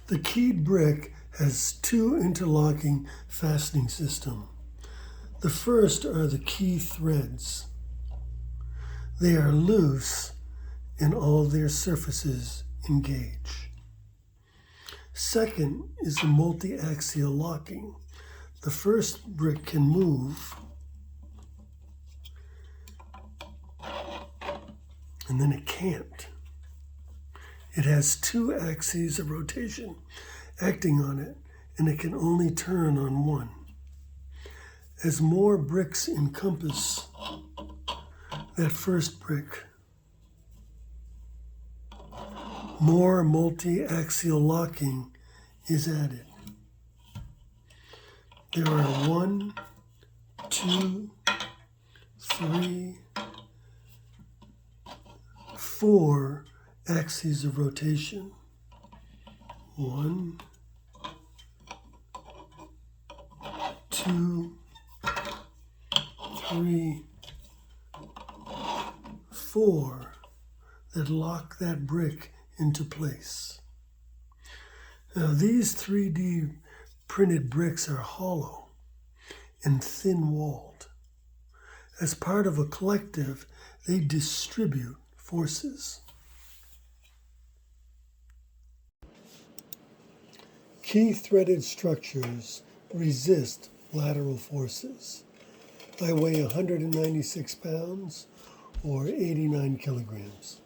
The keyed brick has two interlocking fastening systems. The first are the key threads. They are loose and all their surfaces engage. Second is the multi-axial locking. The first brick can move, and then it can't. It has two axes of rotation acting on it, and it can only turn on one. As more bricks encompass that first brick, more multi-axial locking is added. There are 1, 2, 3, 4 axes of rotation. 1, 2, 3, 4 that lock that brick into place. Now these 3D printed bricks are hollow and thin-walled. As part of a collective, they distribute forces. Key-threaded structures resist lateral forces. I weigh 196 pounds or 89 kilograms.